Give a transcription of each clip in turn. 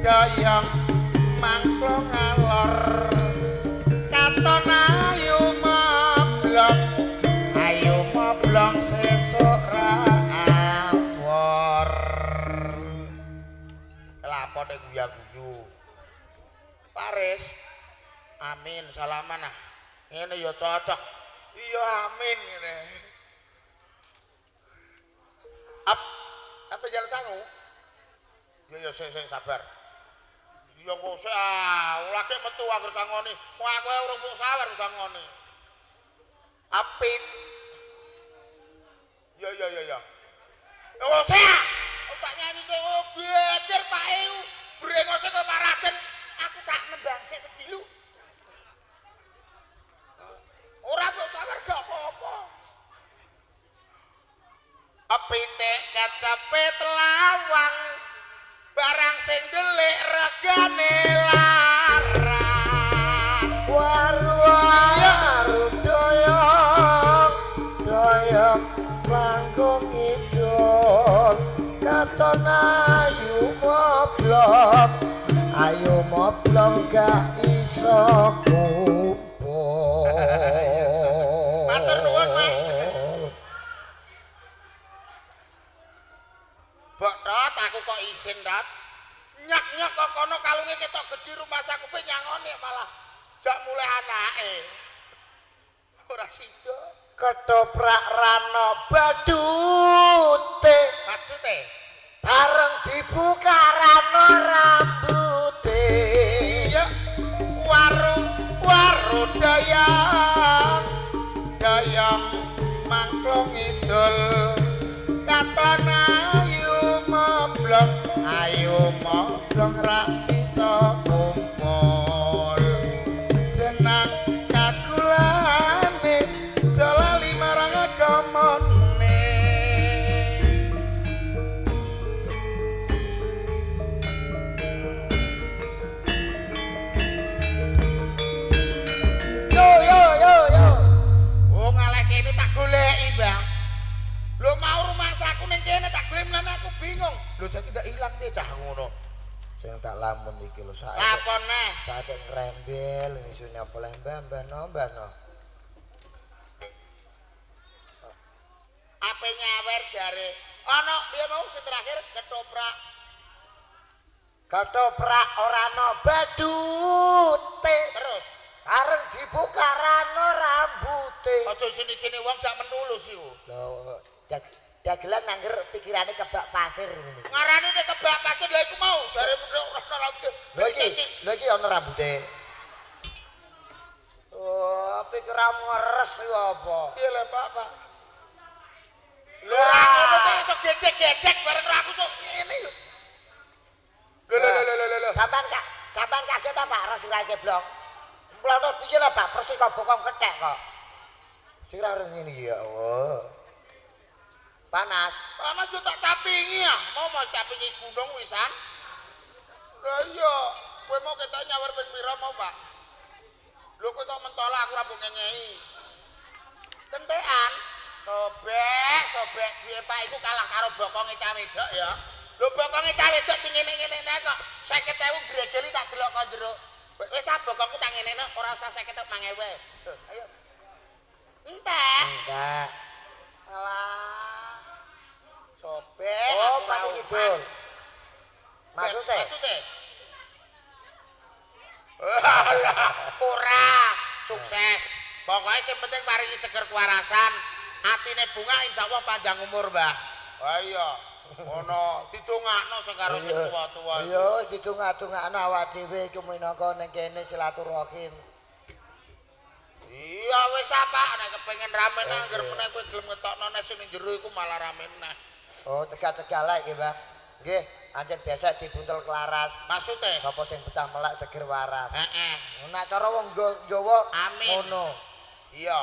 dayang mangklo ngalor katon ayu moblong sesuk ra awor lapo nek guyu Paris amin salaman ah ngene ya cocok iya amin ngene apa jalan sangu ya sik sabar iya kok sik lagi metu anggere sangoni wong aku urung mbok sawer sangoni apit ya oh sik tak nyanyi sik oh bietir Pak Eu brengose kok paraden aku tak nembang sik sedilu ora mbok sawer gak apa-apa apite kacapet lawang barang sing delik regane larang waru doyong panggung idul katon ayu moblong gak iso kumpul matur nuwun Mas Bok Dot aku kok isin Dot nyak kok kono kalunge ketok gedhi rumah saku pe nyangoni malah jak mulai anake ora sida ketoprak rano badute bareng dibuka rano rambute iya waru dayang mangklong idul katon ayo moblong ra iso kumpul senang kakulane jalali marang agamane yo oh ngalek kene tak goleki Mbah lho mau rumah saku ning kene tak gelem nang aku bingung lho saiki tak ilang piye cah ngono sing tak lamun iki lho saiki lapon neh saiki ngrembel isune apa le mbah no ape nyawer jare ana piye mau sing terakhir ketoprak ora no badute terus areng dibuka rano rambute aja sini-sini wong gak mentulus iku lho dagelan nangger pikirane kebak pasir ngene. Ngarane nek kebak pasir lha iku mau jare ora rambut. Lha iki ana rambute. Oh, pikirmu ngeres yo apa? Iya lho, Pak. Lho, aku kok iso gedek-gedek bareng aku kok ngene lho. Lho. Sampean kaget ta Pak ora sira ceblok. Mlono piye lho Pak, persis kok bokong kethek kok. Sira ngene ya Allah. Panas yo tak capingi ya mau capingi gunung wisan lha iya kowe mau ketok nyawer ping pira mau Pak Lho kowe kok mentolo aku ora mbok ngengei. Kentekan. Sobek piye Pak iku kalah karo bokonge cah wedok ya. Lho bokonge cah wedok ngene-ngene kok 50.000 gregeli tak delok kok jero. Wis ah bokongku tak ngene ora usah 50.000 mangewe. Ayo. Entek. Alah. Sobek. Oh, Pak Kidul. Maksudnya? Ora sukses. Pokoknya sing penting paringi seger kewarasan. Atine bunga insyaallah panjang umur, Mbah. Wah iya. Ngono didongakno sing karo sing tuwa-tuwa. Iya, didongak-dongakno awak dhewe iku minangka ning kene silaturahim. Iya wis apa nek kepengin rame nang ngger meneh kowe gelem ngetokno nek sing jero iku malah rame meneh. Oh, cekak-cekak lek nggih, Mbah. Nggih, anjen biasa dibuntel kelaras. Maksude sapa sing betah melak seger waras. Heeh. Nek cara wong Jawa ngono. Iya.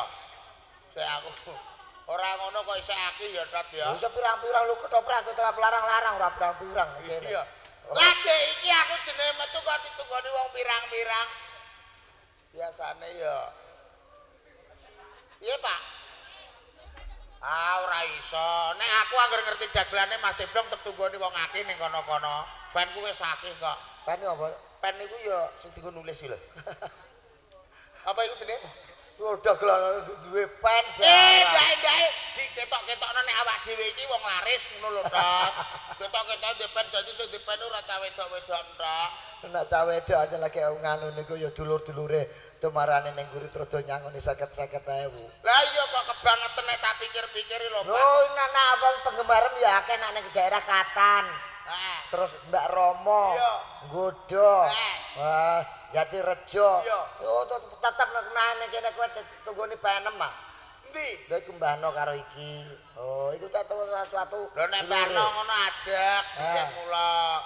Sik aku ora ngono kok isih akeh ya Tat ya. Wis pirang-pirang lu ketoprak tetep larang-larang ora pirang-pirang ngene. Iya. Lagi iki aku jenenge metu kok ditungoni wong pirang-pirang. Biasane ya. Piye, Pak? Ah, ora iso. Nek aku anggere ngerti dagelane Mas Jeblong tetunggoni wong akeh ning kono-kono. Penku wis akeh kok. Pen apa? Pen niku ya sing dienggo nulis lho. Apa iku jenenge? Udah gelan duwe pen. Ndake diketok-ketokno nek awak dhewe iki wong laris ngono lho, Tok. Ketok-ketok di pen dadi sing di pen ora cah wedok-wedok tok. Nek cah wedok aja lagi nganu niku ya dulur-dulure tumarane ning guri trodo nyangoni 50.000. Lah iya kok kebangetan nek tak pikir-pikir lho, Pak. Oh, nek abang penggemarem ya akeh nek ning daerah Katan. Terus Mbak Romo, Nggodo. Wah, Jatirejo. Oh, tetep nek kene kowe tunggoni penem ah. Endi? Lha iku mbahno karo iki. Oh, iku tak sesuatu. Lho nek mbahno ngono ajak dhisik mula.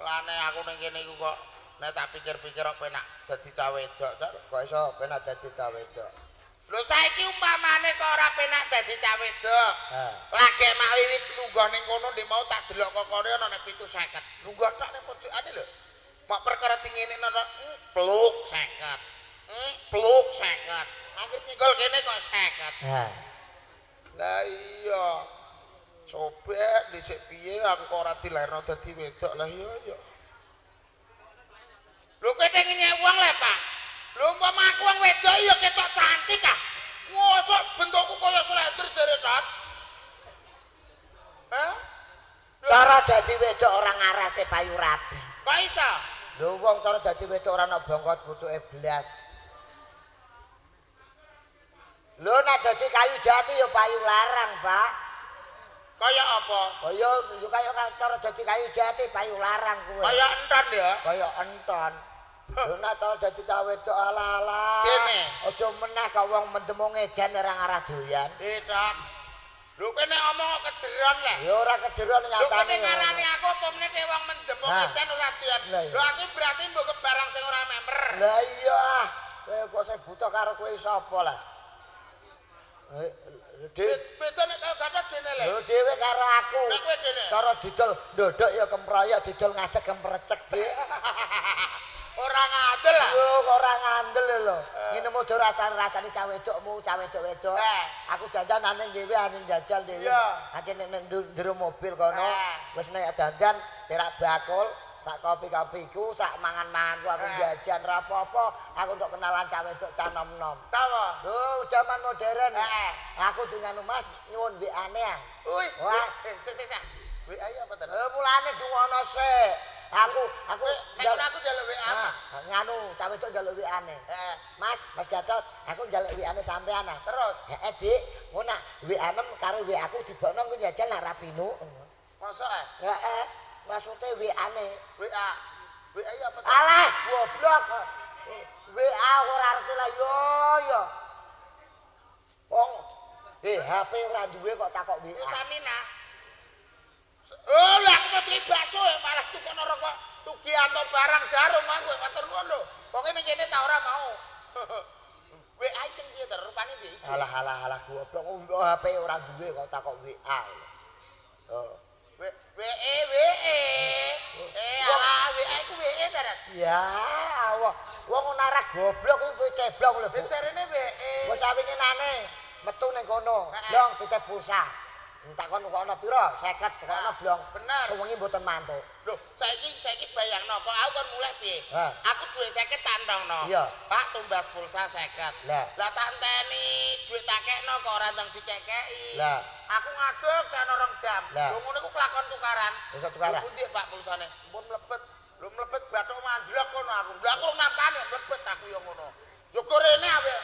Lane aku ning kene iku kok nek tak pikir-pikir kok penak dadi cah wedok to. Kok iso penak dadi cah wedok? Lho saiki umpamane kok ora penak dadi cah wedok. Lagi mak wiwit lungguh ning kono ndek mau tak delok kokone ana nek 750. Lungguh tok ning pojokane lho. Mak perkara tingene nek peluk 50. Peluk 50. Akhir nyenggol kene kok 50. Lah iya. Sobek dhisik piye aku kok ora dilairno dadi wedok lah iya. Lho kowe pengen wong le, Pak. Lho umpama aku wong wedok ya ketok cantik ah. Mosok bentukku kaya slender jare Tat. Hah? Cara dadi wedok ora ngarepe payu rabi. Kok iso? Lho wong cara dadi wedok ora ana bongkot pucuke blas. Lho nek dadi kayu jati ya payu larang, Pak. Kaya apa? Kaya yo kaya cara dadi kayu jati payu larang kuwe. Kaya enton ya. Kaya enton. Lho nek tau dadi cah wedok ala-ala. Kene. Aja meneh kok wong mendemo ngedan ora ngarah doyan. Tat. Lho kene omong kok kejeron le. Ya ora kejeron nyatane. Lho kene ngarani aku apa meneh nek wong mendemo ngedan ora doyan. Lho aku berarti mbok kebarang sing ora member. Lah iya. Kowe kok sing buta karo kowe sapa lah? Beda nek karo gatot dene le. Lho dhewe karo aku. Nek kowe dene. Cara didol ndodok ya kemproyok didol ngadeg kemprecek Dik. Ora ngandel ah. Lho kok ora ngandel lho. Ngene mojo rasane cah wedokmu, cah wedok-wedok. Aku dandan ane dhewe ane jajal dhewe. Ake nek ndero mobil kono. Wis nek dandan terak bakul, sak kopi-kopiku, sak mangan-manganku aku jajan ra apa-apa. Aku untuk kenalan cah wedok cah nom-nom. Sapa? Lho zaman modern. Aku dengan Mas nyuwun WA-ne ah. Wih. Wah, sik. WA ya apa to? Mulane dungono sik. Aku nek aku njaluk WA. Nganu, cah wedok njaluk WA-ne. Mas Gatot, aku njaluk WA-ne sampean ah. Terus? Dik, ngono nak WA-nem karo WA aku dibokno engko njajal nak rapinu. Mosok Maksude WA-ne. WA ya apa to? Alah, goblok. WA ora arti lah yo. Wong HP ora duwe kok takok WA. Wis Aminah. Oh, lah aku mau beli bakso malah tukono rokok tugi atau barang jarum aku matur nuwun lho. Pokoke ning kene ta ora mau. WA sing piye to rupane piye? Alah goblok HP ora duwe kok takok WA. Oh. WA. Alah WA iku WA ta. Ya, Allah. Wong narah goblok kuwi ceblok lho, Bu. Jarene mbeke. Wis awinginane metu ning kono. Blong titip pulsa. Entakon kok ana pira? 50 kok ana blong. Bener. Sewengi mboten mantuk. Loh, saiki bayangno kok aku kon mulai piye? Aku duwe 50 tantongno. Iya. Pak tumbas pulsa 50. Lah tak enteni duit takekno kok ora ndang dikekeki. Lah aku ngadeg seno 2 jam. Lho ngono iku kelakon tukaran. Wis tukaran. Pundi Pak pulsane? Pun mlebet. Lho mlebet bathuk manjlok kono aku. Lho aku nampani mlebet aku yo ngono. Yo korene ape.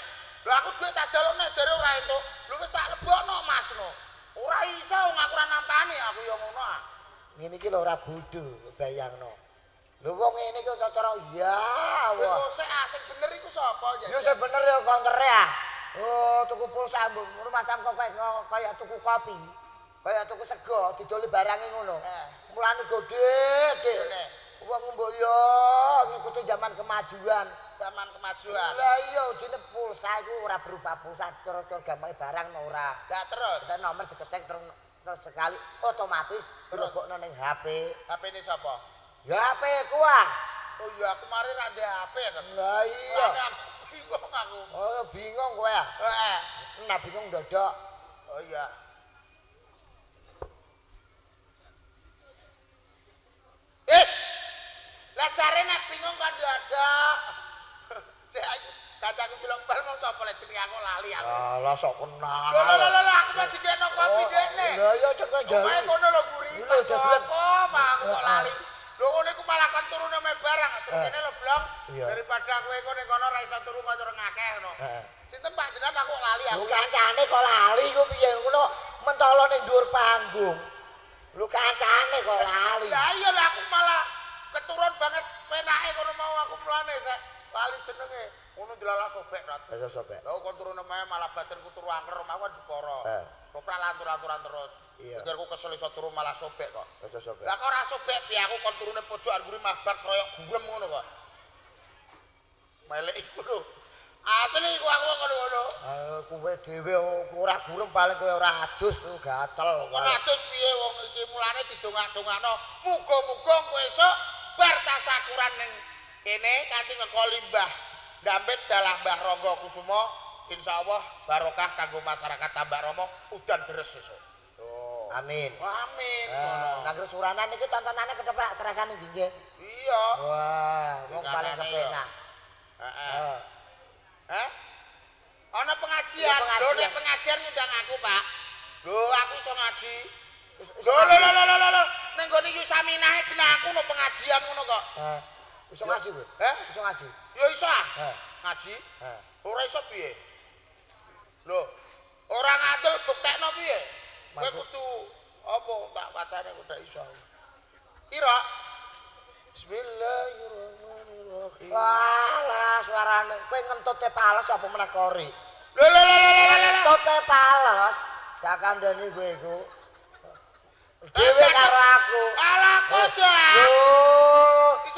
Lho aku duit tak jalukne jare ora entuk. Lho wis tak lebokno Masno. Ora iso wong aku ora nampani aku yo ngono ah. Ngene iki lho ora bodho bayangno. Lho wong ngene iki cara ya Allah. Kok sik sing bener iku sapa ya? Yo sing bener ya kontere ah. Oh, tuku pulsa ngono masam kok kaya tuku kopi. Kaya tuku sego didoli barange ngono. Mulane gede, Dik. Wong mbok yo ngikuti zaman kemajuan. Zaman kemajuan. Lah iya jenenge pulsa iku ora berupa pulsa cara-cara gampang barang ora. Lah terus saya nomor diketik terus sekali otomatis dilebokno ning HP. HP ini sapa? Ya HP ku ah. Oh iya aku mari ra ndek HP kan. Lah iya. Bingung aku. Oh bingung kowe ah. Heeh. Nah bingung dodok. Oh iya. Lah jare nek bingung kan dodok. Kacaku delok bal mau sapa lek jenenge aku lali aku. Lah sok kenal. Lho aku kok dikene kopi dekne. Lah iya cek jare. Omahe kono lho guri. Lho sapa aku kok lali. Lho ngene iku malah kon turune me barang. Kene lho blong. Daripada kowe engko ning kono ra iso turu ngatur ngakeh ngono. Sinten Pak jenengan aku lali aku. Lho kancane kok lali ku piye ngono mentolo ning dhuwur panggung. Lho kancane kok lali. Lah iya lah aku malah keturun banget penake kono mau aku mulane lali jenenge. Ngono dilalah sobek rat. Lah sobek. Lho kon turune malah batinku turu angker omah kan diporo. Kok lantur-lanturan terus. Pikirku kesel iso turu malah sobek kok. Lah sobek. Lah kok ora sobek piye aku kon turune pojokan guri mahbar kroyok gurem ngono kok. Melek iku lho. Asli iku aku ngono-ngono. Kowe dhewe ora gurem paling kowe ora adus gatel. Kok adus piye wong iki mulane didongak-dongakno. Muga-muga kowe esuk bar tasakuran ning kene kanthi ngekoli Mbah Dampit dalah Mbah Ronggo Kusumo, insyaallah barokah kanggo masyarakat Tambak Romo udan deres sesuk. Oh. Amin. Amin. Nangger suranan iki tontonane keteprak serasane nggih. Iya. Wah, wong paling kepenak. Heeh. Hah? Ana pengajian. Lho nek pengajian ngundang aku, Pak. Lho aku iso ngaji. Lho. Ning gone iki saminahe kena aku no pengajian ngono kok. Iso ngaji kowe? Iso ngaji. Ya iso ah. Ngaji? Ora iso piye? Lho, ora ngadul buktekno piye? Kowe kudu apa tak wacane kok ndak iso. Kira Bismillahirrahmanirrahim. Walah suarane kowe ngentute pales apa meneh kori? Lho. Ngentute pales gak kandhani kowe iku. Dewe karo aku. Alah kok Lho.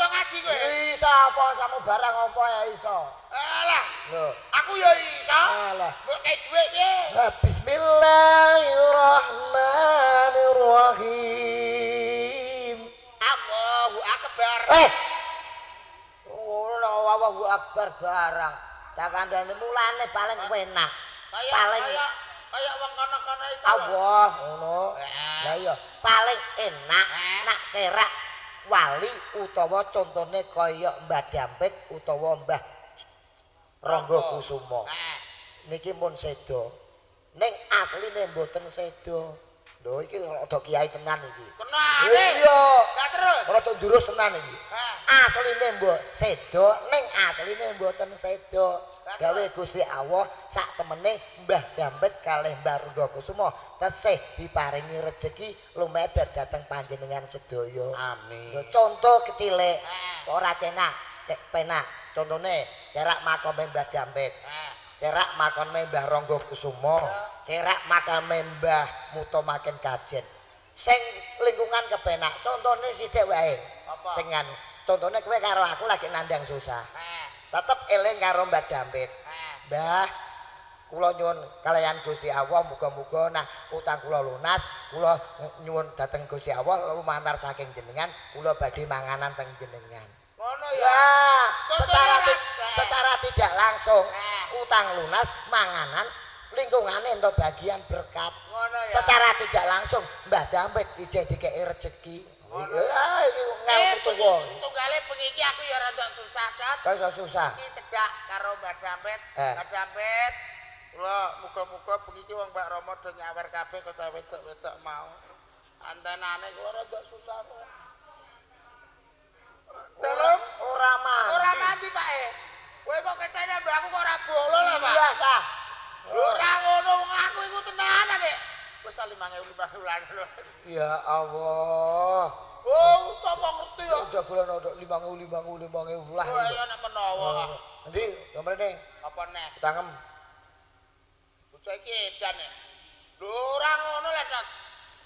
iso ngaji kowe? Iso apa samu barang apa ya iso. Alah. Lho. Aku ya iso. Alah. Mbok kei dhuwit piye? Bismillahirrahmanirrahim. Allahu akbar. Allahu akbar barang. Tak kandhane mulane paling enak. Paling kaya wong kono-kono iku. Allah ngono. Lah iya, paling enak nak cerak wali utawa contone kaya Mbah Dampit utawa Mbah Ronggo Kusumo. Niki pun sedo. Ning asline mboten sedo. Lho iki rada kiai tenan iki. Tenan. Iya. Lah terus. Rada jurus tenan iki. Asline mbok sedo ning asline mboten sedo. Gawe Gusti Allah sak temene Mbah Dampit kalih Mbah Ronggo Kusumo tesih diparingi rejeki lumebar dhateng panjenengan sedaya. Amin. Contoh kecile ora cenak, cek penak. Contone cerak makome Mbah Dampit. Cerak makome Mbah Ronggo Kusumo. Cerak makame Mbah Mutomaken Kajen. Sing lingkungan kepenak. Contone sithik wae. Sing anu. Contone kowe karo aku lagi nandang susah. Tetep eling karo Mbah Dampit. Mbah, kula nyuwun kaliyan Gusti Allah muga-muga nah utang kula lunas, kula nyuwun dhateng Gusti Allah lumantar saking jenengan, kula badhe manganan teng jenengan. Ngono ya. Lah, secara langsung utang lunas manganan lingkungane entuk bagian berkat. Secara tidak langsung Mbah Dampit ijeh dikeki rezeki. Iki ngawur tuwa. Tunggale bengi iki aku ya rada susah, Dot. Kok susah? Iki cedhak karo Mbah Dampit. Mbah Dampit. Kula muga-muga bengi iki wong Mbak Rama do nyawer kabeh kota wedok-wedok mau. Antenane kula rada susah kok. Dalam ora mandi. Ora mandi, Pak. Kowe kok ketene mbakku kok ora bolo lho, Pak. Biasa. Ora ngono wong aku iku tenanan, Nek. Wis 5.000 bulan lho. Ya Allah. Oh, sapa ngerti ya? Jagoan ono 5.000 lah. Oh, ya nek menawa. Endi gambarane? Apa nek? Tangem. Bocah iki edan nek. Lho ora ngono lho, Dot.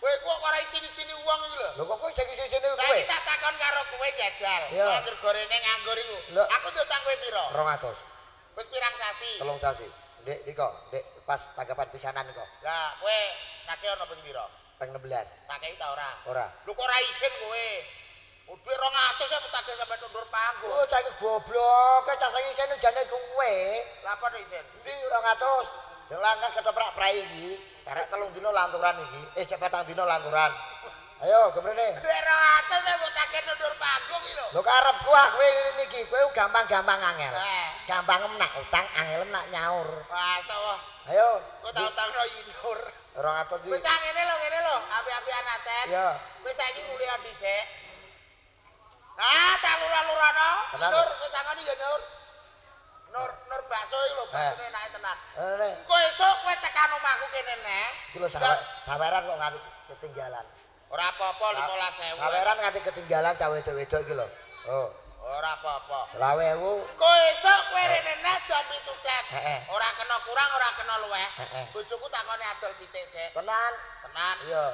Kowe kok ora isini-sini wong iki lho. Lho kok kowe sing isine kowe? Saiki tak takon karo kowe jajal. Anggur gorene nganggur iku. Aku ndutang kowe pira? 200. Wis pirang sasi? 3 sasi. Ndek iki ndek pas pagapan pisanan kok. Lah kowe nake ana ping pira? Ping 16. Tak kei ta ora? Ora. Lho kok ora isin kowe? Duit 200 ya tak sampe tundur panggung. Oh, saiki goblok, cah sing isin jane kowe. Lah apa isin? Endi 200? Yang langkah ketoprak prai iki. Karek 3 dina lanturan iki. Cek 4 dina lanturan. Ayo, gemrene. Duit 200 ya tak tundur panggung iki lho. Lho karepku kowe niki, kowe gampang-gampang angel. Gampang nak utang, angel nak nyaur. Wah, sawah. Ayo. Kok tak utangno Inur. 200 iki. Wis ngene lho, api-apian aten. Iya. Wis saiki mulih dhisik. Nah, tak lurah-lurahno. Nur, wis ngene ya Nur. Nur bakso iki lho, baksone enake tenan. Engko esuk kowe tekan omahku kene neh. Iki lho saweran kok nganti ketinggalan. Ora apa-apa 15.000. Saweran nganti ketinggalan cah wedok-wedok iki lho. Oh. Ora apa-apa. 20.000. Engko esuk kowe rene neh jam 7 tet. Ora kena kurang, ora kena luweh. Bojoku takone adol pitik sik. Tenan. Tenan. Iya.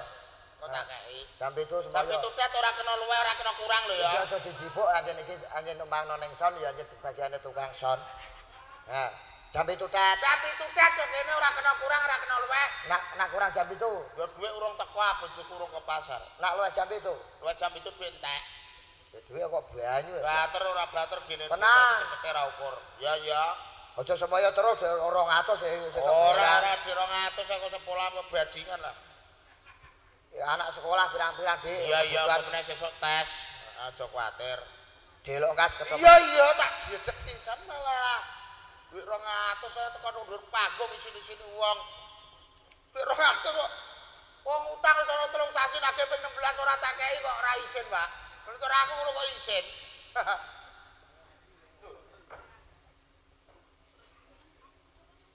Kok tak kei. Jam 7 Jam semaya. 7 tet ora kena luweh, ora kena kurang lho ya. Iki aja dijipuk anjen iki anjen numpangno ning son ya anjen bagiane tukang son. Nah, jam 7 tet. Jam 7 tet kok kene ora kena kurang, ora kena luweh. Nak kurang jam 7. Ya duit urung teko, bojoku urung ke pasar. Nak luwih jam 7. Luwih jam 7 duit entek. Ya duwe kok banyu. Bater ora bater gene. Tenang. Cepet ra ukur. Ya ya. Aja semaya terus 200 sesuk. Ora di 200 kok sekolah apa bajingan lah. Ya anak sekolah pirang-pirang Dik. Iya iya meneh sesuk tes. Aja kuwatir. Delok kas ketemu. Iya iya tak jejeg sisan malah. Duit 200 saya tekan ndur panggung isini-sini wong. Duit 200 kok. Wong utang sono 3 sasi nagih ping 16 ora tak kei kok ora isin, Pak. Menurut aku ngono kok isin.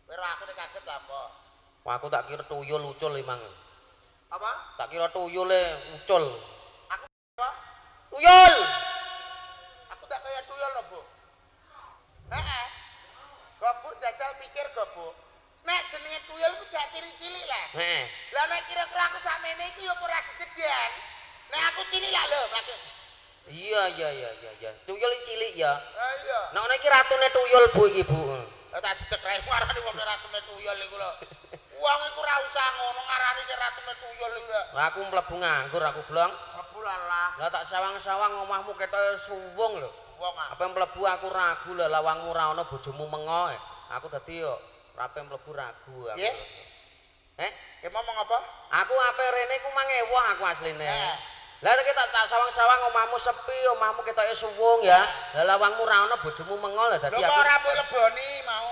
Ora aku nek kaget apa? Wah, aku tak kira tuyul ucul emang. Apa? Tak kira tuyule ucul. Aku apa? Tuyul. Aku tak kaya tuyul lho, Bu. Heeh. Gobuk jajal pikir gobuk. Nek jenenge tuyul ku gak cilik-cilik lah. Heeh. Lah nek kira-kira aku sakmene iki ya ora kegedean. Nek aku cilik lah lho, maksud. Iya. Tuyul iki cilik ya. Ha iya. Nek iki ratune tuyul Bu iki, Bu. Tak jejeg rae marani wong ratune tuyul iku lho. Wong iku ora usah ngono ngarani ratune tuyul iku lho. Lah aku mlebu nganggur aku blong. Abulalah. Lah tak sawang-sawang omahmu ketoke suwung lho. Wong ah. Apa mlebu aku ragu lah lawangmu ra ono bojomu mengo. Aku dadi yo rape mlebu ragu aku. Nggih. Ki ngomong apa? Aku ape rene ku mangewoh aku asline. Lah tak sawang-sawang omahmu sepi, omahmu ketoke suwung ya. Lah lawangmu ra ono bojomu mengo lah dadi Lho aku. kok ora mbok leboni mau.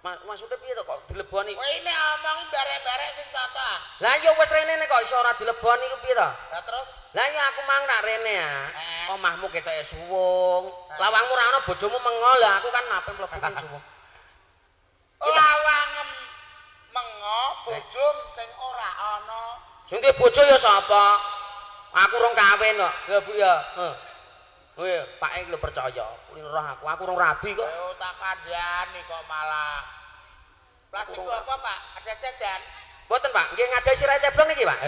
Maksudnya piye to kok dileboni? Kowe ini omongi barek-barek sing tata. Lah ya wis rene nek kok iso ora dileboni ku piye to? Lah terus Lah ya aku mang nak rene ya. Omahmu ketoke suwung. Lawangmu ra ono bojomu mengo lah aku kan nape mlebu ning suwung. lawangem mengo bojong sing ora ana. Sing duwe bojo ya sapa? Aku rong kawin kok. Ya Bu ya. Weh, Pak iki lho percaya. Kulin roh aku rong rabi kok. Ayo tak kandhani kok malah. Plastik apa, Pak? Ada jajan? Mboten, Pak. Nggih ngadai sirah ceblong iki, Pak.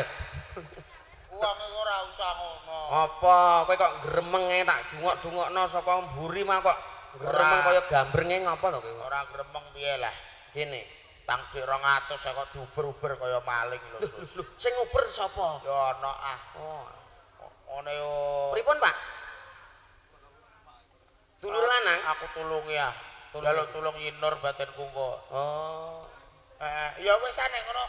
Uang iku ora usah ngono. Apa? Kowe kok gremeng tak dungok-dungokno saka mburi mah kok gremeng kaya gambrenge ngapa to kowe? Ora gremeng piye lah. Kene. Tang dik 200 kok diuber-uber kaya maling lho. Lho, sing nguber sapa? Ya ana ah. Oh. Ngene yo. Pripun, Pak? Dulur lanang Aku tulungi ah. Jaluk tulung Yinur batinku kok. Oh. Ya wis nek ngono.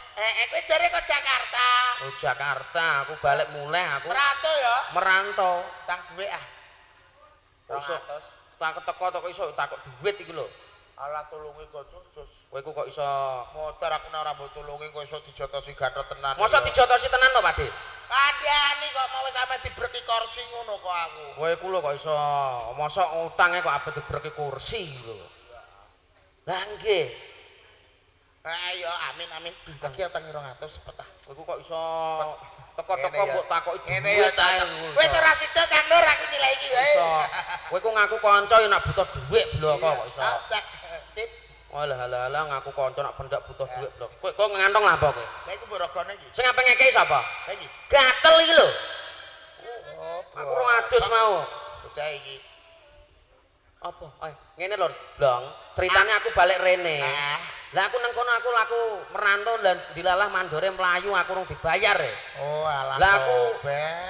Kowe jare kok Jakarta. Oh Jakarta, aku balik mulai aku. Merantau ya? Merantau. Tang duwe ah. Iso. Tak teko iso takok duit iki lho. Ala tulungi kok Cus. Kowe kok iso motor aku nek ora mbok tulungi kok iso dijotosi Gatot tenan. masa dijotosi tenan to, Pakde? Kandhani kok mau sampe dibreki kursi ngono kok aku. Kowe ku lho kok iso masa utange kok abet dibreki kursi lho. Lah nggih. Ayo amin. Kaki utang 200 cepet ah. Kowe kok iso teko-teko mbok takoki Ngene ya duit ae. wis ora sida Kang Nur aku nyilai iki wae. Iso. Kowe ku ngaku kanca ya nek butuh duit blok kok iso. Sip. Walah ngaku kanca nek pendak butuh duit blok. Kowe kok ngantong lah apa kowe? Lah iku borogone iki. Sing ape ngekeki sapa? Lah iki. Gatel iki lho. Oh, Aku rong adus mau. bocah iki. Apa? Ngene lho, Blong. Ceritane aku balik rene. Lah aku nang kono aku laku merantau dan dilalah mandore mlayu aku rung dibayar e. Oh, alah. Lah aku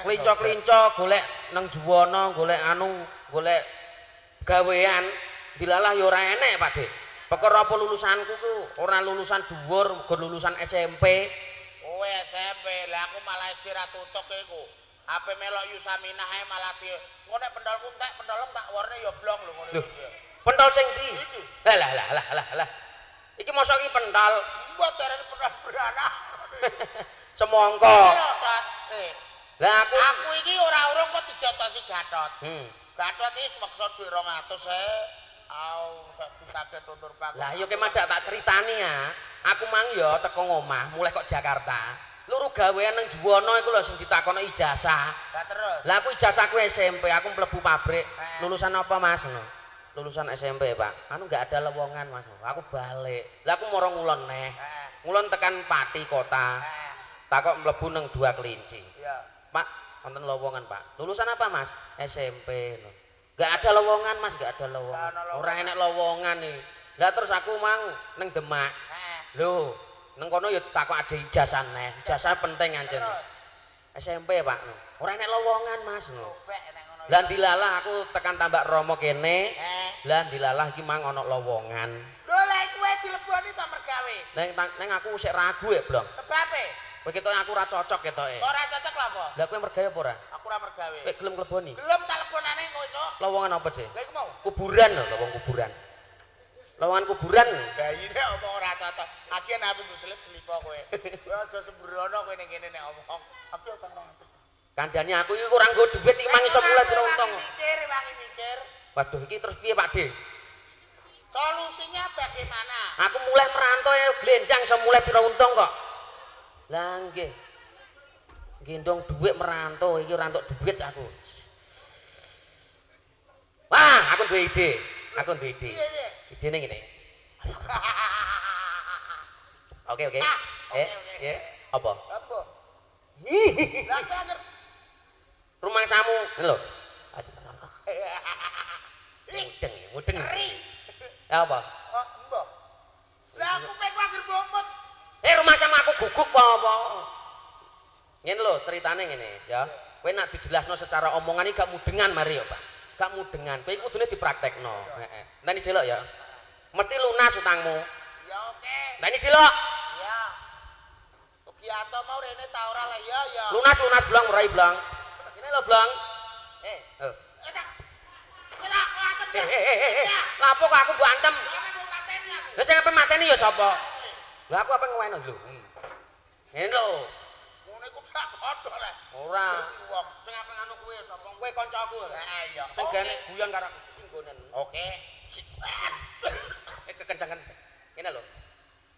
klinco-klinco golek nang Juwono, golek golek gawean dilalah ya ora enek, Pak Dik. Perkara apa lulusanku ku ora lulusan dhuwur, gur lulusan SMP. Oh, SMP. Lah aku malah istirahat tutuk iku. Ape melok Yusaminah ae malah di engko nek pendolku entek pendolong tak warne ya blong lho ngono iki. Pentol sing ndi? Iki. Lah. Iki mosok iki pentol. Mbok terene pernah beranak. Semongko. Lah aku iki ora urung kok dijotosi Gatot. Gatot iki semeksa dhuwit 200 ae. Sak dikake tutur pak. Lah yo kemadak tak critani ya. Aku mang yo teko ngomah mulai kok Jakarta. Luru gawean nang Juwono iku lho sing ditakono ijazah. Lah terus. Lah aku ijazahku SMP, aku mlebu pabrik. Lulusan apa Mas? Lulusan SMP, Pak. Anu enggak ada lowongan, Mas. Aku balik. Lah aku moro ngulon neh. Ngulon tekan Pati kota. Takok mlebu nang 2 kelinci. Iya. Pak, wonten lowongan, Pak. Lulusan apa, Mas? SMP. Enggak ada lowongan, Mas, enggak ada lowongan. Ora enek lowongan nih. Lah terus aku mang nang Demak. Lho, nang kono ya takok aja ijazah neh. Ijazah penting anjen. SMP, Pak. Ora enek lowongan, Mas. Lah dilalah aku tekan Tambak Romo kene. Lah dilalah iki mang ana lowongan. Lho lek kowe dileboni to mergawe. Neng aku sik ragu ya, Blong. Sebabe? Kowe ketoke aku ora cocok ketoke. Ora cocok lho apa? Lah kowe mergawe apa ora? Aku ora mergawe. Kowe gelem kleboni? Gelem tak lebonane kok iso. Lowongan apa sih? Lah iku mau. Kuburan lho, lowongan kuburan. Lowongan kuburan. Bayine apa ora cocok. Aki nek aku selip-selipo kowe. Kowe aja sembrono kowe ning kene nek omong. Aku utang 200. Kandhane aku iki ora nggo dhuwit iki mang iso mulai pira untung. Mikir. Waduh iki terus piye Pak De? Solusinya bagaimana? Aku mulai merantau ya glendang iso mulai pira untung kok. Lah nggih. Gendong dhuwit merantau iki ora entuk dhuwit aku. Wah, aku duwe ide. Piye? Idene ngene. Oke. Ya. Apa? Apa? Ih. Lah banget. Rumah samu lho. Mudeng. Ri. Ya apa? Oh, mbok. Lah aku pek wager bomot. Rumah sama aku guguk apa? Ngene lho ceritane ngene ya. Kowe nak dijelasno secara omongan iki gak mudengan mari ya, Pak. Gak mudengan. Kowe iku kudune dipraktekno. Heeh. Enteni delok ya. Mesti lunas utangmu. Ya oke. Enteni delok. Ya. Sugiyato mau rene ta ora lah ya. Lunas Blang, murai Blang. Ini lho Blang. Lapo kok aku mbok antem? Lah sing ape mateni ya sapa? Lah aku ape ngeweno lho. Ngene lho. Ngono iku tak padha rek. Ora. Sing ape anu kuwi sapa? Kowe kancaku lho. Heeh iya. Sing gene guyon karo aku iki nggonen. Oke. Kekencangan. Ngene lho.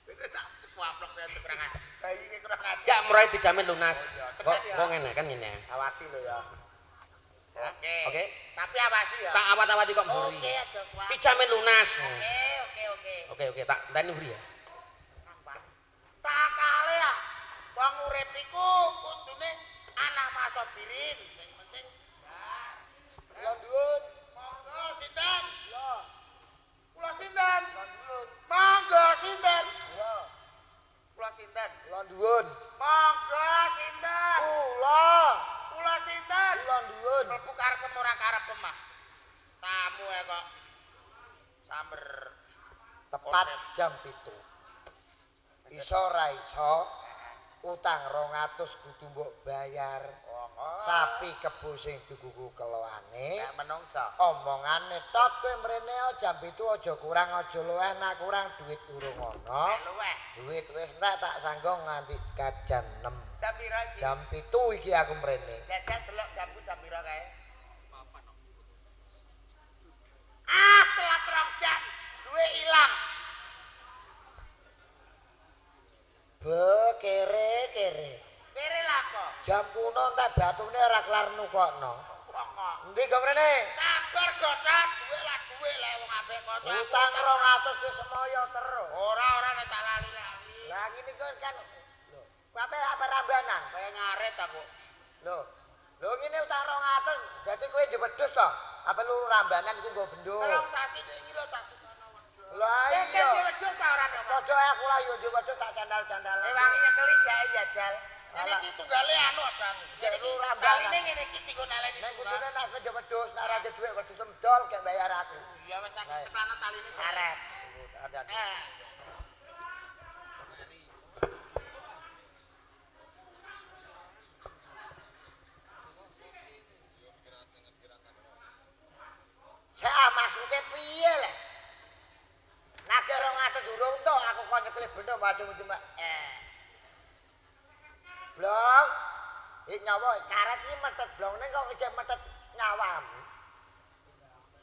Iki tak sepuaplok ya kurang aja. Bayi iki kurang aja. Gak murai dijamin lunas. Kok ngene kan ngene. Awasi lho ya. Oke. Tapi awasi ya. Tak awat-awati kok mburi. Oke aja kuat. Dijamin lunas. Oke. Tak ndani mburi ya. Tak kale ya. Wong urip iku kudune ana masobirin. Sing penting ya dhuwur. Monggo sinten? Lho. Kula sinten? Monggo sinten? Lho. Kula sinten? Kula dhuwur. Monggo sinten? Kula sinten? Kula dhuwur. Mlebu karep ora karep mah. Tamu kok. Samber tepat jam 7. Iso ra iso utang 200 kudu mbok bayar. Sapi kebo sing dikuku keloane. Nek menungso. Omongane tok kowe mrene jam 7 aja kurang aja luwih nak kurang duit urung ana. Duit wis entek tak sanggo nganti jam 6. Jam pira iki? Jam 7 iki aku mrene. Jajal delok jamku jam pira kae? Telat 2 jam. Duit ilang. Kere. Kere lah kok. Jam kuno entek batune ora kelar nukokno. Kok. Endi kok mrene? Sabar godhot, duit lah wong ambek kanca. Utang 200 wis semoyo terus. Ora nek tak lali-lali. Lah ngene kok kan lho, apa rambanan? Kaya ngaret aku. Lho ngene utang 200, dadi kowe jebedus to? Apa lu rambanan iku nggo bendo? Tolong sasi iki lho tak tukono wedhus. Lah iya. Wedhus ta ora ndok. Padha aku lah yo jebedus tak candal-candal. Wangi nyekeli jae jajal. Ini iki tunggale anu Bang. Jadi Iki rambanan. kaline ngene iki dienggo naleni. Nek kudune nak jebedus, nak ra duit wedhus medol gek bayar aku. Ya wis sak tekan taline Arep. Ada. Saya maksudnya piye lek? Nek 200 durung to aku kok nyekeli benda macam-macam. Blong. Ik nyawa karet iki metet blongne kok isih metet nyawam.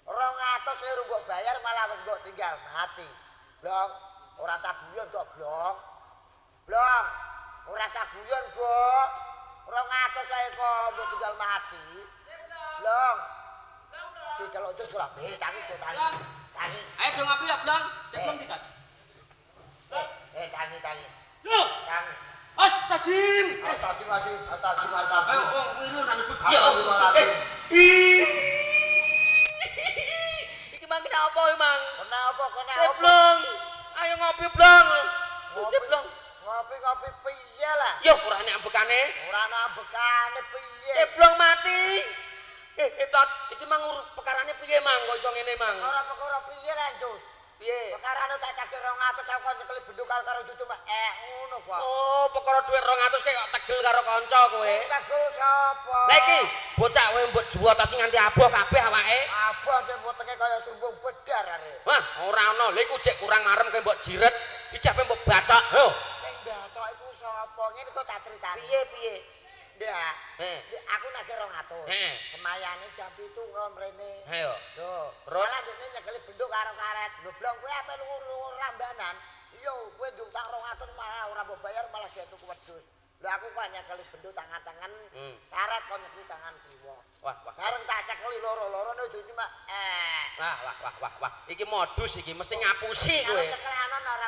200 euro mbok bayar malah wis mbok tinggal mati. Blong, ora saguyon to, Blong. Blong, ora saguyon, Bok. 200 ae kok mbok tinggal mati. Blong. Kalau itu surat, tangi. Ayo dong api ya, Blang. Ceplong tidak. Tangi. Loh, Tangi. astagfirullah. Astagfirullah. Ayo, ngilu nang nyebut dia. Astagfirullahaladzim. Iki mang kenapa emang? Kenapa? Ceplong. Ayo ngopi, Blong. Ceplong. Ngopi piye lah? Yo ora nek ambekane. Ora ana bekane piye? Ceplong mati. Tot, iki mang pekarane piye mang kok iso ngene mang? Perkara piye lah, Cus? Piye? Pekarane tak cakir 200 aku kok nyekeli benduk karo cucu Mbak. Ngono kok. Oh, perkara dhuwit 200 kok tegel karo kanca kowe. Tegel sapa? Lah iki bocah kowe mbok juwotasi nganti aboh kabeh awake. Abah jen wetenge kaya sumbung bedar are. Wah, ora ana. Lha iku jek kurang marem kowe mbok jiret, ijabe mbok bacok. Ho. Sing batok iku sapa? Ngene kok tak critani. Piye? Ndak. Heh. Aku nek 200. Heh. Semayane jam 7 kok mrene. Ayo. Lho, Terus? malah dene nyekeli benduk karo karet. Lho, Blong kowe apa lunga rambanan? Iya, kowe njutang 200 malah ora mbok bayar malah gek tuku wedhus. Lho aku kok nyekeli benduk tangan-tangan karet kok nyekeli tangan kiwa. Wah. Bareng tak cekeli loro-loro nek cuci mak. Wah. Iki modus iki mesti ngapusi kowe. Kalau cekelanon ora.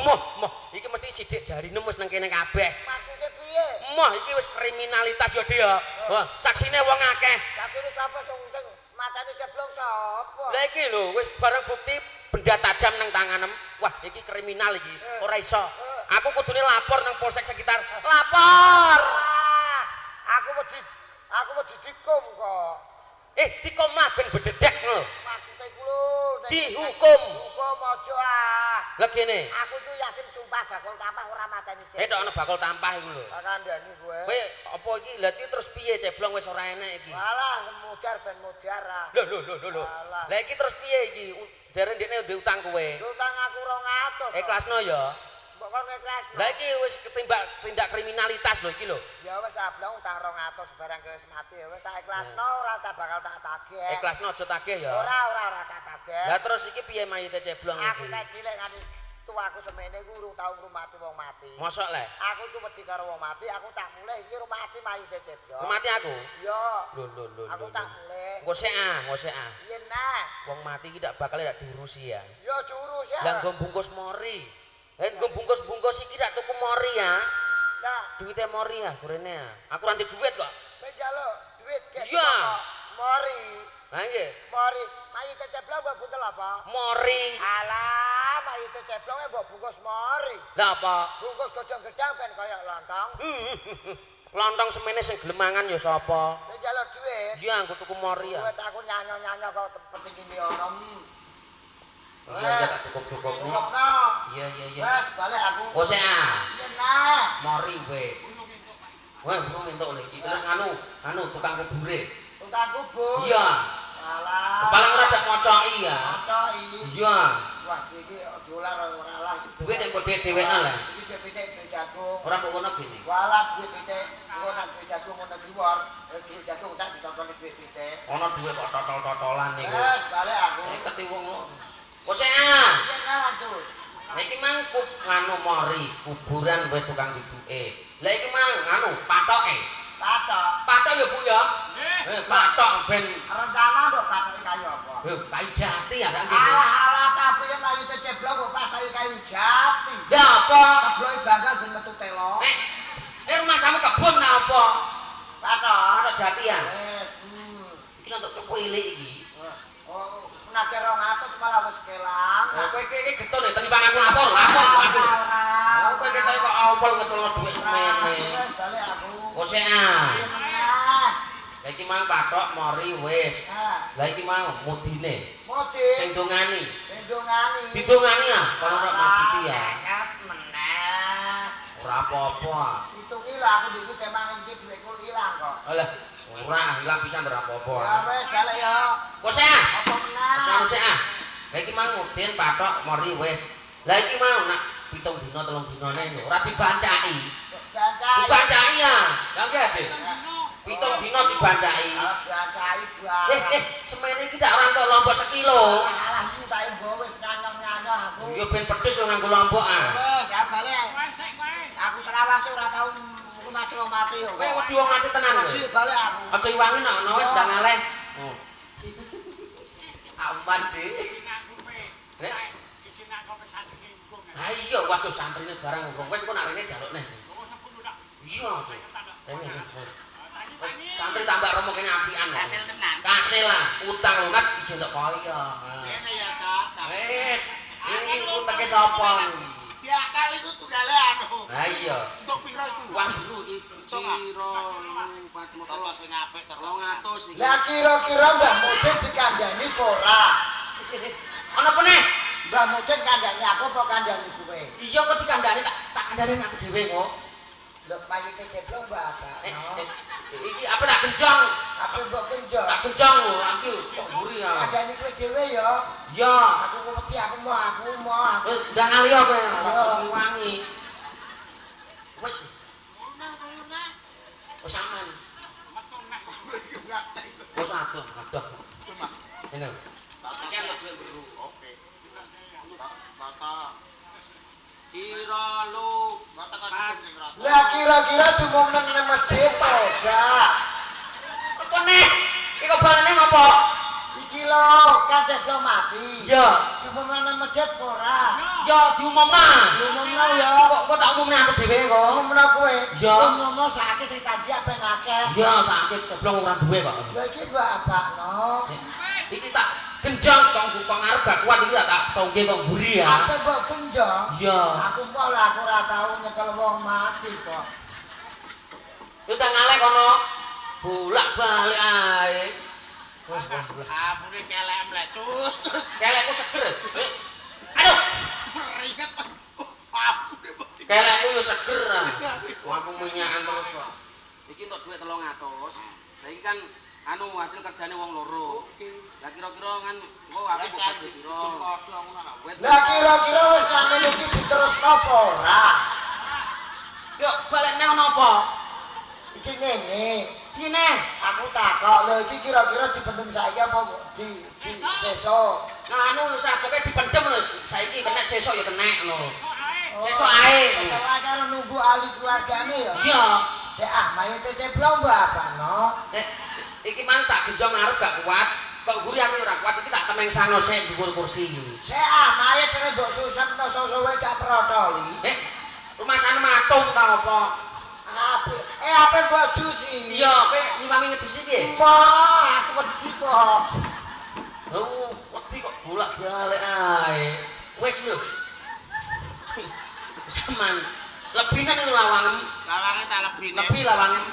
Moh. Iki mesti sithik jarine wis nang kene kabeh. Maksude piye? Moh iki wis kriminalitas yo dia. Wah, saksine wong akeh. Sakire sapa sing matane ceblong sapa? Lah iki lho wis barang bukti benda tajam nang tanganem. Wah, iki kriminal iki. Ora iso. Aku kudune lapor nang polsek sekitar. Lapor. Aku wedi dikum kok. Dikom lah ben bededek lho. Maksude iku lho. Dihukum. Hukum aja ah. Lah kene. Aku tuh yakin sumpah bakal tampah ora mateni cek. Tok ana bakal tampah iku lho. Kandhani kowe. Kowe apa iki? Lah iki terus piye ceblong wis ora enek iki? Alah mudar ben mudar ah. Lho. Alah. Lah iki terus piye iki? Jare ndekne ndek utang kowe. Utang aku 200. Ikhlasno ya. Mbok kon ikhlas. Lah iki wis ketimbak tindak kriminalitas lho iki lho. Ya wis ablong utang 200 barang wis mati ya wis tak ikhlasno ora tak bakal tak tagih. Ikhlasno aja tagih ya. Ora tak tagih. Lah terus iki piye mayite ceblong Aku iki? nek cilik nganti tuaku semene ku urung tau ngrumati wong mati. Mosok le? Aku tuh wedi karo wong mati, aku tak mulih iki rumati mayite ceblong. Mati aku. Yo. Lho. Aku tak mulih. Engko sik ah. Yen nah. Wong mati iki ndak bakal ndak diurusi ya. Yo diurus ya. Lah nggo bungkus mori. Nggo bungkus-bungkus iki ndak tuku mori ya. Nah, Duite mori ya gorene ya. Aku nanti duit kok. kowe njaluk duit kek. Iya. Mori. Lah nggih. Mori. Mayite ceblong mbok buntel apa? Mori. Alah, mayite ceblonge mbok bungkus mori. Lah apa? Bungkus gedang-gedang ben kaya lontong. Lontong semene sing glemangan ya sapa? Kowe njaluk duit. Iya, aku tuku mori ya. Duit aku nyanyo-nyanyo kok penting iki ono. cukup. Cukupno. Iya. Wes balik aku. Oh sik ah. Iya nah. Mori wis. Wah, mau entuk lho iki. Terus anu tukang kubure. Tukang kubur. Iya. Alah. Paling ora dak ngocoki ya. Ngocoki. Iya. Wah, iki dolar ora lah. Duwe nek kok dhewekna lah. Iki pitik jagung. Ora mbok ngono gini. Walah duwe pitik, engko nang duwe jagung ngono diwor. Duwe jagung tak ditontoni duwe pitik. Ana duwe kok totol-totolan niku. Wes balik aku. Keti wong. Kok sik ah. Iya nah lanjut. Lah iki mang nganu mori, kuburan wis tukang biduke. Lah iki mang nganu patoke. Patok ya Bu ya. Patok ben Rencana mbok patoki kayu apa? kayu jati ya kan. Alah tapi yen ayu ceblok mbok patoki kayu jati. Lah apa? Cebloke bangga ben metu telo. Rumah samu kebun ta apa? Patok Jati ya. Wes. Iki untuk cupu ilik iki. Oh, nake 200 malah wis kelang. Kowe iki getun ya tenimbang aku lapor. Kowe ketok kok awal ngeculno dhuwit semene. Wes balik aku. Kok sik ah. Lah iki mang patok mori wis. Lah iki mang mudine. Mudi. Sing dongani. Didongani ah, kono ora masjid ya. Sangat meneh. Ora apa-apa. Itu ilang aku iki temang iki dhuwitku ilang kok. Alah, ora ilang pisan ora apa-apa. Ya wis balik ya. Kok sik ah. Apa meneh? Kok sik ah. Lah iki mang mudin patok mori wis. Lah iki mau nak 7 dina 3 dinane ora dibancaki. Dibancaki ya. Lah nggih Dik. 7 dina dibancaki. Bancai barang. Semene iki tak ora entuk lombok sekilo. Alah iki tak mbok wis nyanyong-nyanyong aku. Ya ben pedes lho nganggo lombok ah. Wis ya balik. Aku selawase ora tau mati yo. Kowe wedi wong mati tenan lho. Wedi balik aku. Aja iwangi nek ana wis ndang ngaleh. Oh. Aman, Dik. Ha iya, waduh santrine barang urung wis kok nak rene jaluk neh. Iya. Santri tambah romo kene apian. Hasil tenan. Kasil lah, utang lunas ijo entuk kaya. Ngene ya, Cak. Wis, ini uteke sapa iki? Ya kali itu tunggale anu. Ha iya. Untuk piro itu? Waduh, iki piro Toto sing apik terus 200 iki. Lah kira-kira Mbah Mudin dikandani apa ora? Ana apa neh? Mbah Mudin kandani aku apa kandani kowe? Iya kok dikandani tak kandani aku dhewe kok. Lho payite ceblok Mbah Abah. Iki apa tak genjong? Aku mbok kenjok. Tak genjong lho, aku kok mburi ya. Kandani kowe dhewe ya. Iya. Aku kok wedi aku mau. Wis ndang ali kowe, wangi. Wis. Wis aman. Wis adoh. Ini. Oke. Bata. Kira lu Bata kan sing rata. Lah kira-kira diumumno nang masjid to, Gak? Apa nih? Iki kok balane ngopo? Iki lho, kan ceblok mati. Iya. Diumumno nang masjid apa ora? Ya diumumna. Diumumno ya. Kok tak umumne aku dhewe kok. Diumumno kowe. Iya. Diumumno sakit sing kaji ape akeh. Iya sakit keblong ora duwe kok. Lha iki Mbak Abakno. Iki tak genjong kok ngarep gak kuat iki tak tongge kok mburi ya. Ape mbok genjong? Iya. Aku mau lah aku ora tau nyekel wong mati kok. Yo tak ngalek kono. Bolak-balik ae. Apune kelek mlek cus. Kelekku seger. Aduh, Meringet. Apune mati. kelekku yo seger ah. Aku minyakan terus kok. Iki entuk dhuwit 300. Lah iki kan anu hasil kerjane wong loro. Lah kira-kira kan engko aku Wis kok tak piro. padha ngono lho. Lah kira-kira wis sampeyan iki diterusno apa ora? Yo balekne ono apa? Iki ngene. Dine. Aku takok lho iki kira-kira dipendem saiki apa di sesuk? Nah anu sapoke dipendem lho saiki kena sesuk ya kena ngono. Sesuk ae. Sesuk ae karo nunggu ahli keluargane ya. Iya. Sik ah mayite ceblok Mbak Abano. Iki mang tak genjong ngarep gak kuat. Kok guri aku ora kuat iki tak temeng sano sik dhuwur kursi. Sik ah mayit kene mbok susemno suwe gak protoli. Rumah sana matung ta apa? Ape mbok dusi? Iya, kowe ngiwangi ngedusi piye? Aku wedi kok. Oh, wedi kok bolak-balik ae. Wis lho. Saman. Lebihan itu lawangem. Lawange tak lebine. Lebih lawangem.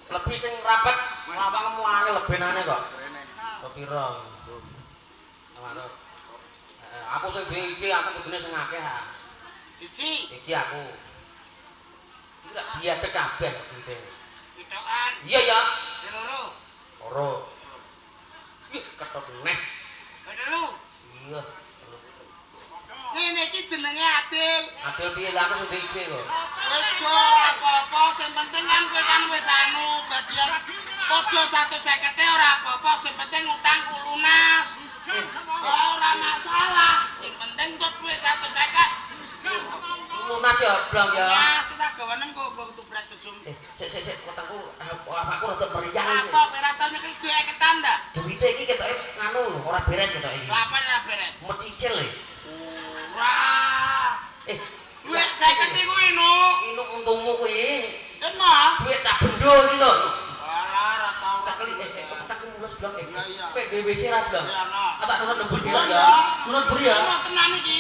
Lebih sing rapet lawangem angel lebenane kok. Piro? Manut. Aku sing BID aku kudune sing akeh ha. Siji aku. Ora biate kabeh kudune. Pitokan. Iya ya. Loro. Loro. Ih, ketok neh. Telu. Iya. Ngene iki jenenge adil. Adil piye lah aku sing BID kok. Wis ora apa-apa, sing penting kan kowe kan wis anu bagian padha 150 ora apa-apa, sing penting utang ku lunas. Ora masalah, sing penting tut duit 150. Lunas ya blong ya. Ya, sesagawanen kok ketubrat bojomu. Sik wetengku awakku rada meriah. Apa kowe ora tau nyekel duit eketan ta? Duwite iki ketoke nganu ora beres ketoke iki. Lha apa ora beres? Mencicil e. Ora. Duit 50 iku ino. Inu untungmu kuwi. Emang Duit cak bendo iki lho. ora ora tau. Cakeli wetengku mulus blong iki. Iya, iya. Kowe dhewe wis ra blong. Iya, no. Tak nurut nembur dhewe Oh, ya. iya. Nurut buri ya. Mau tenan iki.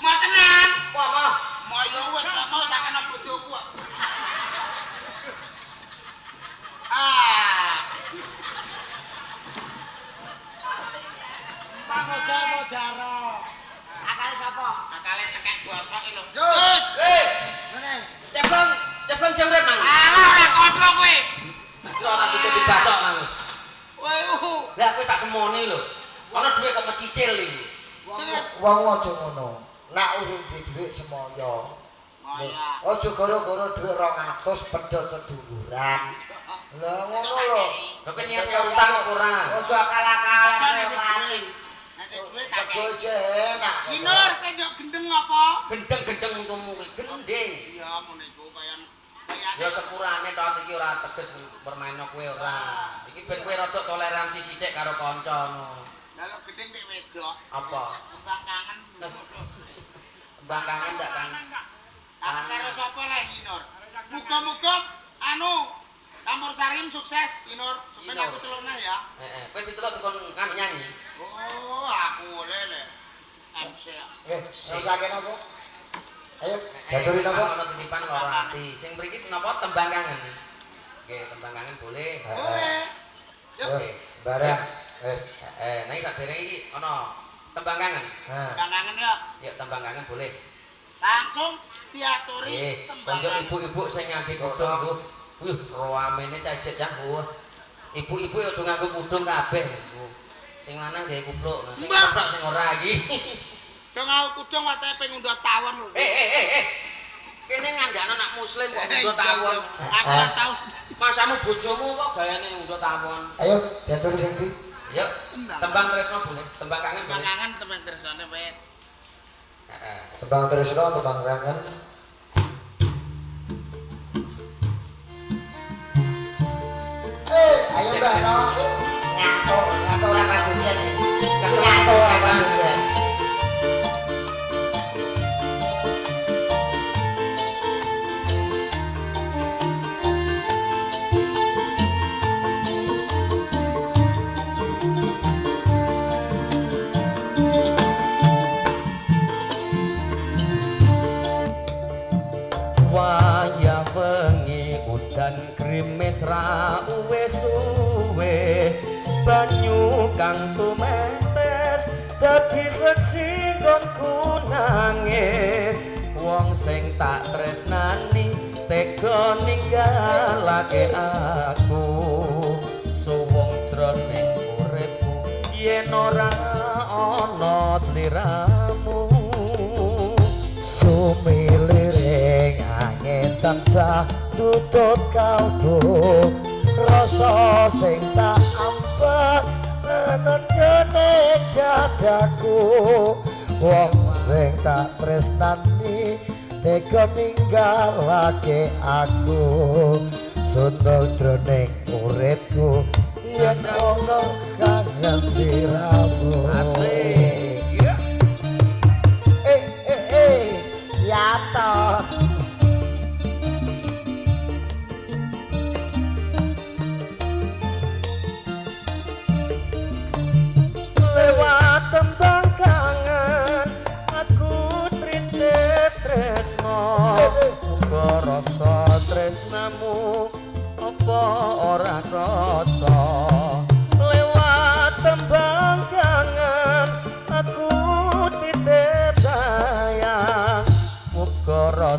Mau tenan. Wah, mah. Mau yo wis gak mau tak kena bojoku kok. Ah. Pak modar-modaro. Akale sapa? Akale tekek bosok iki lho. Yus. Ngene. Ceblong jawret mang. Alah ora kodho kowe. Kira ora cukup dibacok mang. Wah. Lah kowe tak semone lho. Ana dhuwit kok mencicil iki. Wong aja ngono. Nek urung di dhuwit semoyo. Maya. Aja gara-gara dhuwit 200 pedhot seduluran. Lah ngono lho. Kok niat utang kok ora. Aja akal-akalan Nanti mati. Nanti duit tak Sego kei. aja enak. Inur kowe njok gendeng apa? Gendeng-gendeng untukmu kuwi gendeng. Iya ngono iku kayan Ya sepurane tok iki ora teges permaino kowe ora. Iki ben kowe rada toleransi sithik karo kanca ngono. Lah lho gendeng nek wedok. Apa? Kembang kangen. Tembang kangen ndak Kang? Kangen karo sapa lah Inur? Muga-muga anu Campur Sarim sukses Inur. Sampeyan aku celonah ya. Heeh, kowe diceluk dikon kan nyanyi. Oh, aku lele. MC. Rusake napa? Ayo, daturi napa? Ana titipan loro ati. Sing mriki napa tembang kangen. Nggih, tembang kangen boleh. Boleh. Yuk. Oke. Barang wis. Nek sadurunge iki ana tembang kangen. Nah. Kangen ya. Ya tembang kangen boleh. Langsung diaturi Nggih, tembangan. konco ibu-ibu sing ngangge kudung lho. Wih, roamene cacet cah. Ibu-ibu ya do nganggo kudung kabeh. Sing lanang gawe kupluk, sing kupluk sing ora iki. Dong aku kudung watake ping ngundha tawon lho. Kene ngandakno anak muslim kok ngundha tawon. Aku ora tau. Masamu bojomu kok gayane ngundha tawon. Ayo, daturi sing ndi? Yuk, tembang tresno boleh, tembang kangen boleh. Kangen temen tresone wis. Heeh. Tembang tresno, tembang kangen. Ayo Mbak no. Ngantuk ora padunyan. Ngantuk ora padunyan. Wayah wengi udan krimis ra wis banyu kang tumetes dadi seksi nggonku nangis wong sing tak tresnani tega ninggalake aku suwung jroning uripku yen ora ana sliramu Sumiliring angin tansah tutut kalbu rasa sing tak ampak nenene dadaku wong sing tak tresnani tega ninggalake aku suntuk jroning uripku yen ana kangen sliramu asik Yato lewat tembang kangen aku trite tresno muga rasa tresnamu apa ora krasa lewat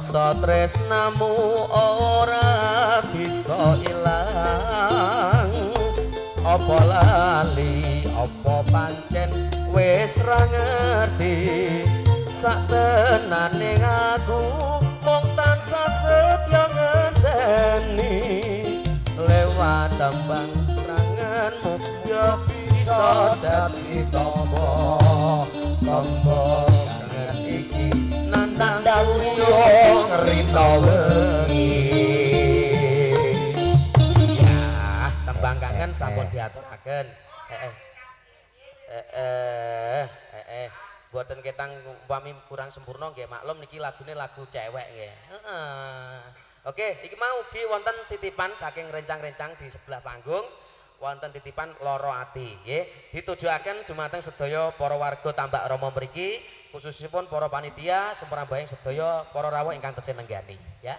rasa tresnamu ora bisa ilang apa lali apa pancen wis ra ngerti saktenane aku mung tansah setya ngenteni lewat tembang ranganmu ya bisa dadi tombo kangen iki nandang yo ngerito wengi ya tembang kangen sampun diaturaken buatan ketang umpami kurang sempurna nggih maklum niki lagune lagu cewek nggih oke iki mau ugi wonten titipan saking rencang-rencang di sebelah panggung wonten titipan loro ati nggih ditujuaken dumateng sedaya para warga Tambak Rama mriki khususipun para panitia semrambayang sedaya para rawuh ingkang tansah nenggani ya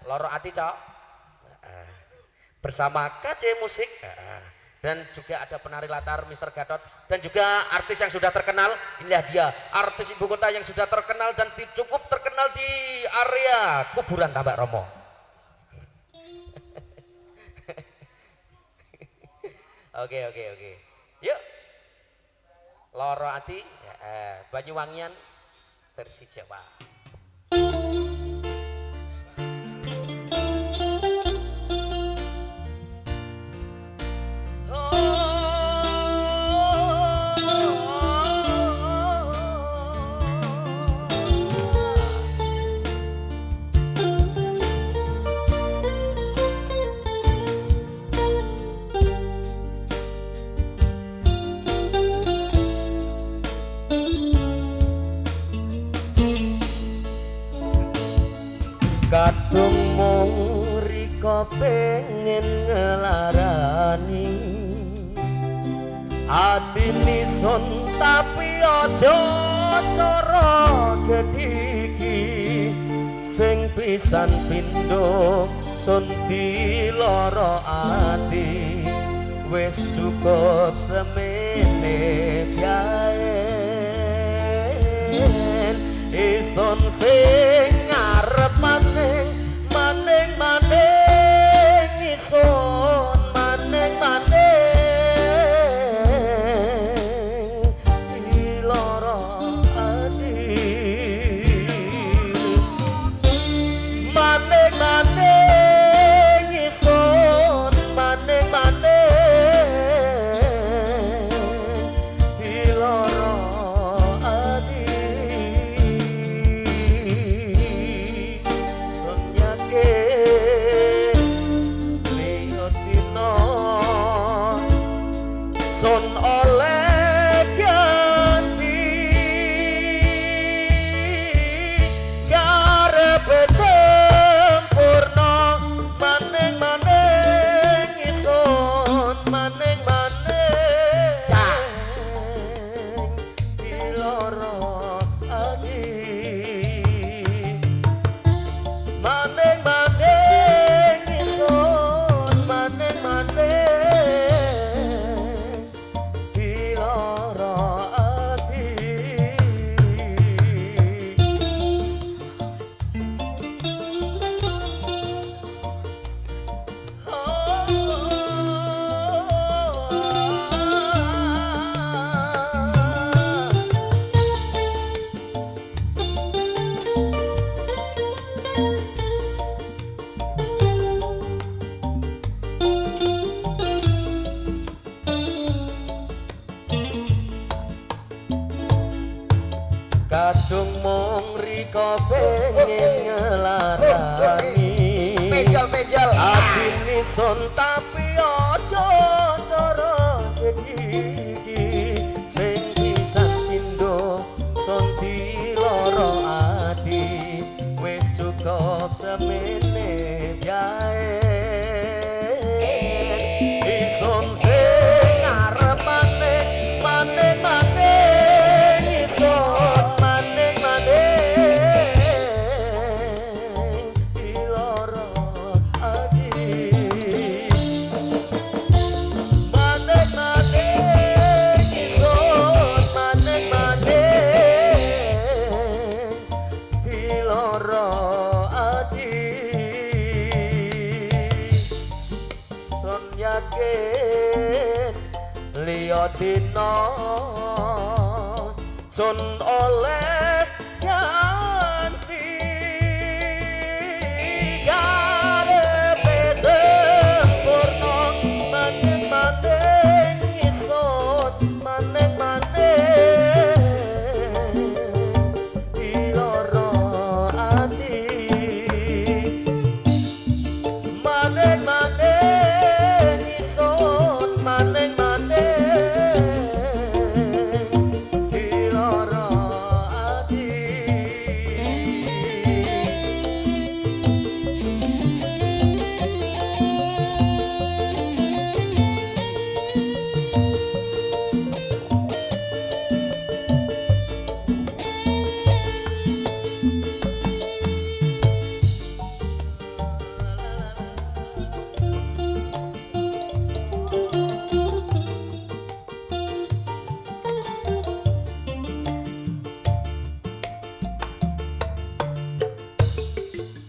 loro ati cok bersama KC Musik dan juga ada penari latar Mr. Gatot dan juga artis yang sudah terkenal inilah dia artis ibu kota yang sudah terkenal dan cukup terkenal di area kuburan Tambak Rama. Oke yuk loro ati Banyuwangian versi Jawa. Kadung mung riko pengen ngelarani adini sun tapi ojo cara gediki sing pisan pindho sun diloro ati wis cukup semene biae isun sing ngarep maning isun maning iloro ati maning isun maning iloro ati sun oleh ganti karepe sempurna maning isun maning iloro ati maning isun maning kadung mung riko pengen ngelarani adini sun tapi ojo cara gediki sing pisan pindho sun diloro ati wis cukup semene biae isun sing arep maning isun liya dina sun oleh ganti karepe sempurna maneng-maneng isun maneng-maneng iloro ati maneng-maneng isun maneng-maneng iloro ati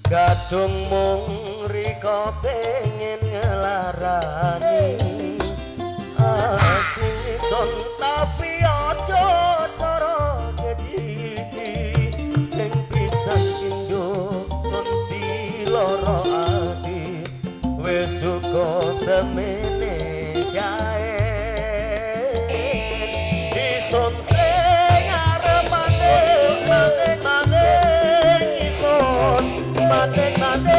kadung mung rika pengen ngelarani aku isun tapi aja cara gedhi sing pisan induk sun diloro ati wis cukup semene kae isun sing arep maneng isun maneng-maneng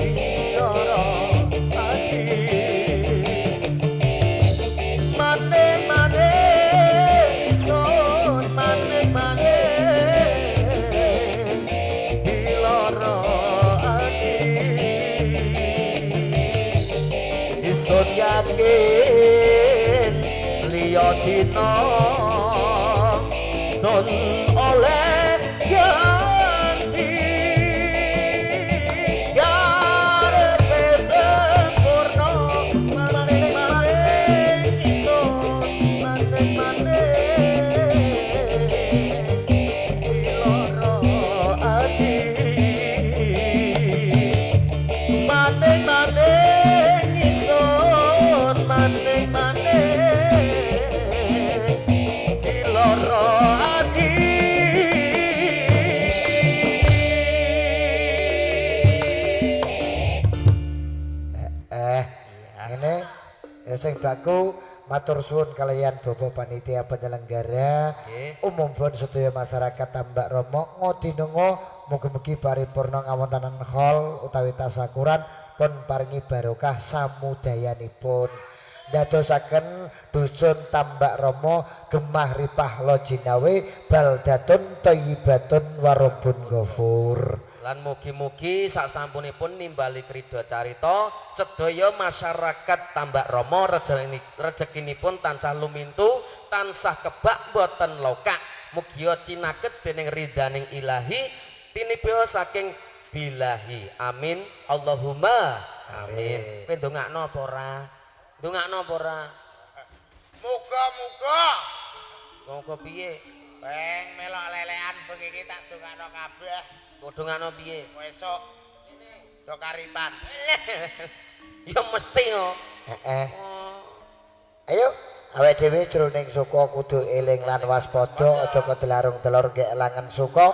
iloro ati maneng-maneng isun maneng-maneng iloro ati isun yakin liya dina sun oleh ganti karepe sempurna maneng-maneng isun maneng-maneng iloro ati maneng-maneng isun maneng-maneng iloro ati ngene ya sing baku matur suwun kalian Bapak panitia penyelenggara umum pun sedaya masyarakat Tambak Rama ngodinengo mugi-mugi paripurna ngawontenan hall utawi tasakuran pun paringi barokah samudayanipun dadosaken dusun Tambak Rama gemah ripah lojinawe baldatun thayyibatun warobun ghafur. Lan mugi-mugi saksampunipun nimbali krida carita sedaya masyarakat Tambak Rama rezekinipun tansah lumintu tansah kebak boten lokak mugi cinaket dening ridhaning ilahi tinibya saking bilahi amin Allahumma amin. Kowe ndongakno apa ora? Ndongakno apa ora? Muga-muga Monggo piye? beng melok lelean bengi iki tak dongakno kabeh. Kodongano piye? Esuk do karipan. Ya mesti no. Ayo awake dhewe jroning suka kudu eling lan waspada aja kedelarung-delor nggih elangan suka.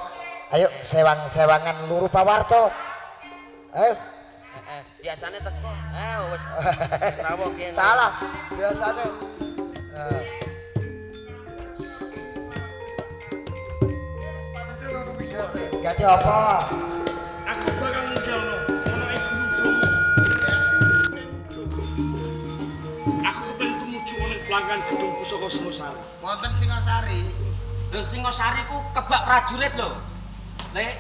Ayo sewang-sewangan luru pawarta. Ayo. Biasane teko. Wis rawuh kene. Salah biasane. Ganti apa? Aku bakal ninggalno ana ing Gunung Bromo. Aku kepengin tumuju ning pelanggan gedung pusaka Singosari. Wonten Singosari. Lho Singosari ku kebak prajurit lho. Lek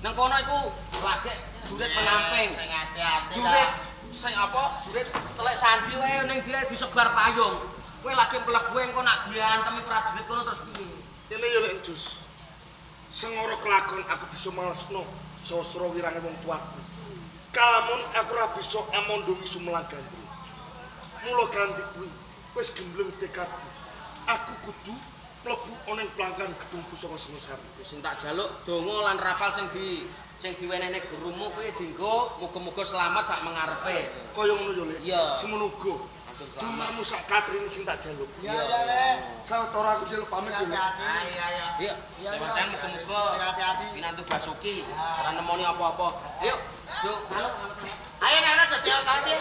nang kono iku lagek jurit penamping. Sing ati-ati. Jurit sing apa? Jurit telek sandi wae ning dia disebar payung. Kowe lagi mlebu engko nak diantemi prajurit kono terus piye? Ini ya lek Jus. Sengoro kelakon aku bisa malesno sosro wirange wong tuaku. Kalamun aku ora bisa amondongi sumelang gandri. Mula ganti kuwi wis gembleng tekadku. Aku kudu mlebu ana ing pelanggan gedung pusaka Singosari. Sing tak jaluk donga lan rafal sing diwenehne gurumu kuwi dienggo muga-muga selamat sak mengarepe. Kaya ngono ya, Lek. Iya. Semono uga. sugeng selamat. Dumamu sak Katrin sing tak jaluk. Iya, Le. Sawetara aku jaluk pamit dulu. Hati-hati. Iya, sampeyan muga-muga Hati-hati. pinantu Basuki ora nemoni apa-apa. Yuk, yuk. Ayo nek ana dadi otot iki.